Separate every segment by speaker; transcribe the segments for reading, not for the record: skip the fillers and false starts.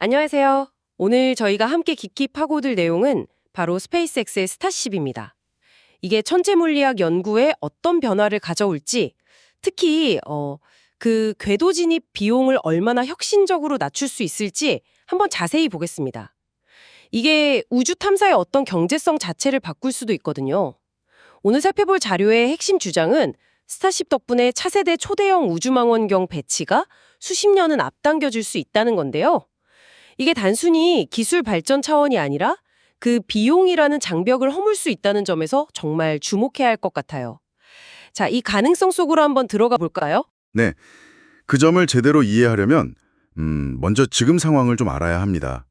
Speaker 1: 안녕하세요. 오늘 저희가 함께 깊이 파고들 내용은 바로 스페이스X의 스타쉽입니다. 이게 천체 물리학 연구에 어떤 변화를 가져올지, 특히 그 궤도 진입 비용을 얼마나 혁신적으로 낮출 수 있을지 한번 자세히 보겠습니다. 이게 우주 탐사의 어떤 경제성 자체를 바꿀 수도 있거든요. 오늘 살펴볼 자료의 핵심 주장은 스타쉽 덕분에 차세대 초대형 우주망원경 배치가 수십 년은 앞당겨질 수 있다는 건데요. 이게 단순히 기술 발전 차원이 아니라 그 비용이라는 장벽을 허물 수 있다는 점에서 정말 주목해야 할 것 같아요. 자, 이 가능성 속으로 한번 들어가 볼까요?
Speaker 2: 네, 그 점을 제대로 이해하려면 먼저 지금 상황을 좀 알아야 합니다.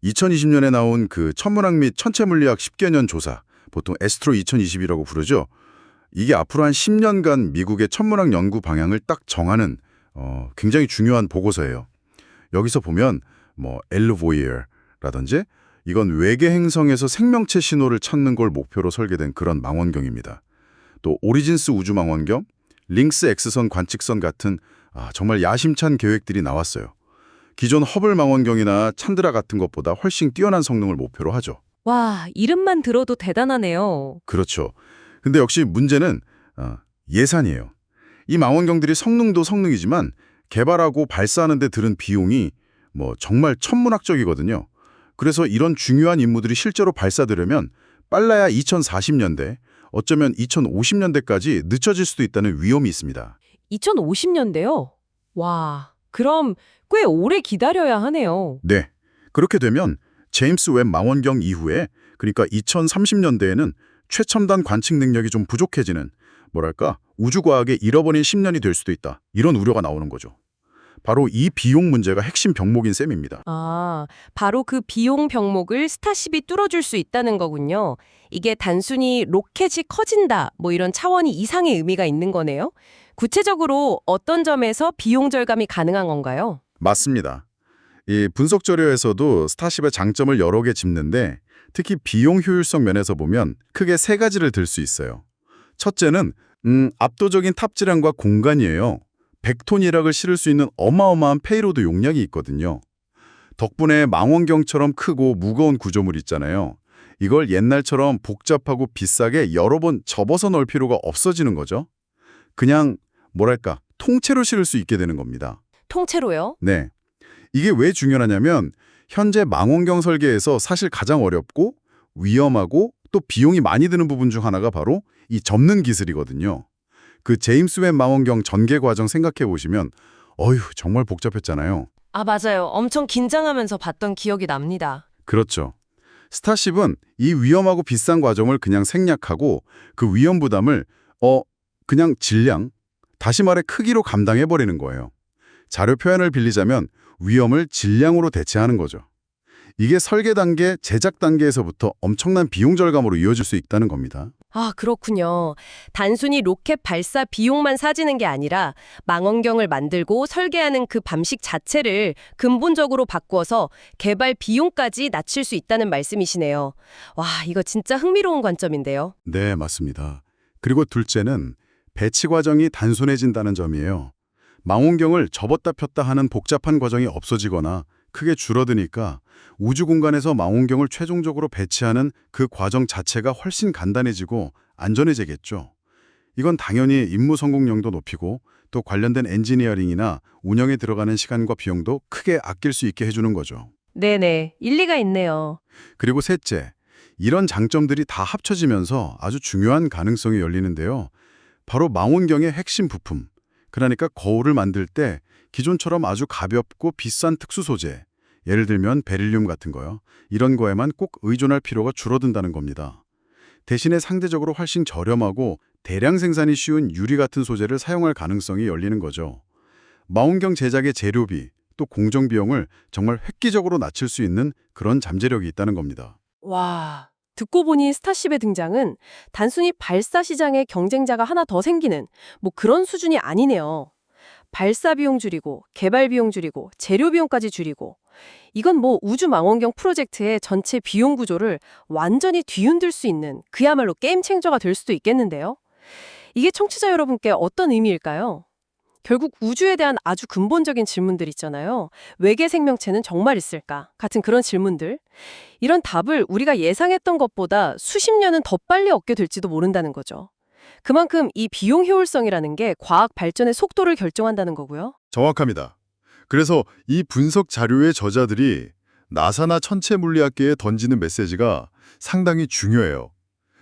Speaker 2: 2020년에 나온 그 천문학 및 천체물리학 10개년 조사, 보통 에스트로 2020이라고 부르죠. 이게 앞으로 한 10년간 미국의 천문학 연구 방향을 딱 정하는 굉장히 중요한 보고서예요. 여기서 보면 엘르보이어라든지 이건 외계 행성에서 생명체 신호를 찾는 걸 목표로 설계된 그런 망원경입니다. 또 오리진스 우주망원경, 링스 X선 관측선 같은 정말 야심찬 계획들이 나왔어요. 기존 허블 망원경이나 찬드라 같은 것보다 훨씬 뛰어난 성능을 목표로 하죠.
Speaker 1: 와, 이름만 들어도 대단하네요.
Speaker 2: 그렇죠. 근데 역시 문제는 예산이에요. 이 망원경들이 성능도 성능이지만 개발하고 발사하는 데 들은 비용이 정말 천문학적이거든요. 그래서 이런 중요한 임무들이 실제로 발사되려면 빨라야 2040년대, 어쩌면 2050년대까지 늦춰질 수도 있다는 위험이 있습니다.
Speaker 1: 2050년대요? 와, 그럼 꽤 오래 기다려야 하네요.
Speaker 2: 네. 그렇게 되면 제임스 웹 망원경 이후에, 그러니까 2030년대에는 최첨단 관측 능력이 좀 부족해지는, 우주과학의 잃어버린 10년이 될 수도 있다. 이런 우려가 나오는 거죠. 바로 이 비용 문제가 핵심 병목인 셈입니다.
Speaker 1: 아, 바로 그 비용 병목을 스타쉽이 뚫어줄 수 있다는 거군요. 이게 단순히 로켓이 커진다, 이런 차원이 이상의 의미가 있는 거네요. 구체적으로 어떤 점에서 비용 절감이 가능한 건가요?
Speaker 2: 맞습니다. 이 분석 자료에서도 스타쉽의 장점을 여러 개 짚는데 특히 비용 효율성 면에서 보면 크게 세 가지를 들 수 있어요. 첫째는 압도적인 탑재량과 공간이에요. 100톤 일학을 실을 수 있는 어마어마한 페이로드 용량이 있거든요. 덕분에 망원경처럼 크고 무거운 구조물 있잖아요. 이걸 옛날처럼 복잡하고 비싸게 여러 번 접어서 넣을 필요가 없어지는 거죠. 그냥 통째로 실을 수 있게 되는 겁니다.
Speaker 1: 통째로요?
Speaker 2: 네. 이게 왜 중요하냐면 현재 망원경 설계에서 사실 가장 어렵고 위험하고 또 비용이 많이 드는 부분 중 하나가 바로 이 접는 기술이거든요. 그 제임스 웹 망원경 전개 과정 생각해 보시면 정말 복잡했잖아요.
Speaker 1: 아, 맞아요. 엄청 긴장하면서 봤던 기억이 납니다.
Speaker 2: 그렇죠. 스타쉽은 이 위험하고 비싼 과정을 그냥 생략하고 그 위험 부담을 그냥 질량, 다시 말해 크기로 감당해 버리는 거예요. 자료 표현을 빌리자면 위험을 질량으로 대체하는 거죠. 이게 설계 단계, 제작 단계에서부터 엄청난 비용 절감으로 이어질 수 있다는 겁니다.
Speaker 1: 아, 그렇군요. 단순히 로켓 발사 비용만 사지는 게 아니라 망원경을 만들고 설계하는 그 방식 자체를 근본적으로 바꾸어서 개발 비용까지 낮출 수 있다는 말씀이시네요. 와, 이거 진짜 흥미로운 관점인데요.
Speaker 2: 네, 맞습니다. 그리고 둘째는 배치 과정이 단순해진다는 점이에요. 망원경을 접었다 폈다 하는 복잡한 과정이 없어지거나 크게 줄어드니까 우주 공간에서 망원경을 최종적으로 배치하는 그 과정 자체가 훨씬 간단해지고 안전해지겠죠. 이건 당연히 임무 성공률도 높이고 또 관련된 엔지니어링이나 운영에 들어가는 시간과 비용도 크게 아낄 수 있게 해주는 거죠.
Speaker 1: 네네, 일리가 있네요.
Speaker 2: 그리고 셋째, 이런 장점들이 다 합쳐지면서 아주 중요한 가능성이 열리는데요. 바로 망원경의 핵심 부품, 그러니까 거울을 만들 때 기존처럼 아주 가볍고 비싼 특수 소재, 예를 들면 베릴륨 같은 거요. 이런 거에만 꼭 의존할 필요가 줄어든다는 겁니다. 대신에 상대적으로 훨씬 저렴하고 대량 생산이 쉬운 유리 같은 소재를 사용할 가능성이 열리는 거죠. 망원경 제작의 재료비, 또 공정 비용을 정말 획기적으로 낮출 수 있는 그런 잠재력이 있다는 겁니다.
Speaker 1: 와, 듣고 보니 스타쉽의 등장은 단순히 발사 시장에 경쟁자가 하나 더 생기는 그런 수준이 아니네요. 발사 비용 줄이고 개발 비용 줄이고 재료 비용까지 줄이고 이건 우주 망원경 프로젝트의 전체 비용 구조를 완전히 뒤흔들 수 있는 그야말로 게임 체인저가 될 수도 있겠는데요. 이게 청취자 여러분께 어떤 의미일까요? 결국 우주에 대한 아주 근본적인 질문들 있잖아요. 외계 생명체는 정말 있을까? 같은 그런 질문들. 이런 답을 우리가 예상했던 것보다 수십 년은 더 빨리 얻게 될지도 모른다는 거죠. 그만큼 이 비용 효율성이라는 게 과학 발전의 속도를 결정한다는 거고요.
Speaker 2: 정확합니다. 그래서 이 분석 자료의 저자들이 나사나 천체물리학계에 던지는 메시지가 상당히 중요해요.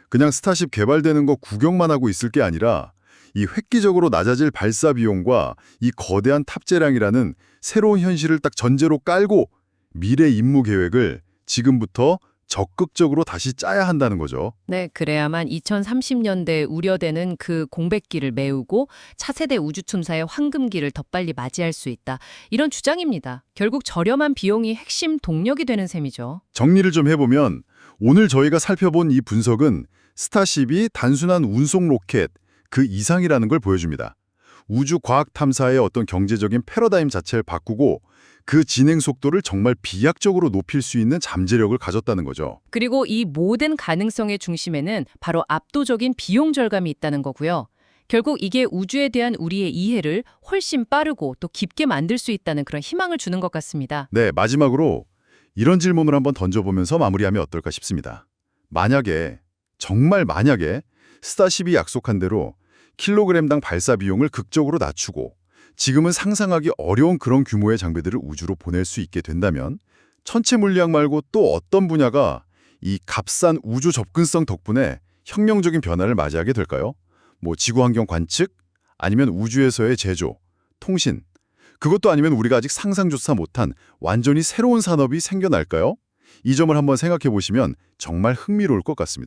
Speaker 2: 그냥 스타쉽 개발되는 거 구경만 하고 있을 게 아니라 이 획기적으로 낮아질 발사 비용과 이 거대한 탑재량이라는 새로운 현실을 딱 전제로 깔고 미래 임무 계획을 지금부터 적극적으로 다시 짜야 한다는 거죠.
Speaker 3: 네, 그래야만 2030년대에 우려되는 그 공백기를 메우고 차세대 우주 tum사의 황금기를 더 빨리 맞이할 수 있다. 이런 주장입니다. 결국 저렴한 비용이 핵심 동력이 되는 셈이죠.
Speaker 2: 정리를 좀 해보면 오늘 저희가 살펴본 이 분석은 스타쉽이 단순한 운송 로켓 그 이상이라는 걸 보여줍니다. 우주 과학 탐사의 어떤 경제적인 패러다임 자체를 바꾸고 그 진행 속도를 정말 비약적으로 높일 수 있는 잠재력을 가졌다는 거죠.
Speaker 3: 그리고 이 모든 가능성의 중심에는 바로 압도적인 비용 절감이 있다는 거고요. 결국 이게 우주에 대한 우리의 이해를 훨씬 빠르고 또 깊게 만들 수 있다는 그런 희망을 주는 것 같습니다.
Speaker 2: 네, 마지막으로 이런 질문을 한번 던져보면서 마무리하면 어떨까 싶습니다. 만약에, 정말 만약에 스타쉽이 약속한 대로 킬로그램당 발사 비용을 극적으로 낮추고 지금은 상상하기 어려운 그런 규모의 장비들을 우주로 보낼 수 있게 된다면 천체 물리학 말고 또 어떤 분야가 이 값싼 우주 접근성 덕분에 혁명적인 변화를 맞이하게 될까요? 뭐 지구 환경 관측, 아니면 우주에서의 제조, 통신, 그것도 아니면 우리가 아직 상상조차 못한 완전히 새로운 산업이 생겨날까요? 이 점을 한번 생각해 보시면 정말 흥미로울 것 같습니다.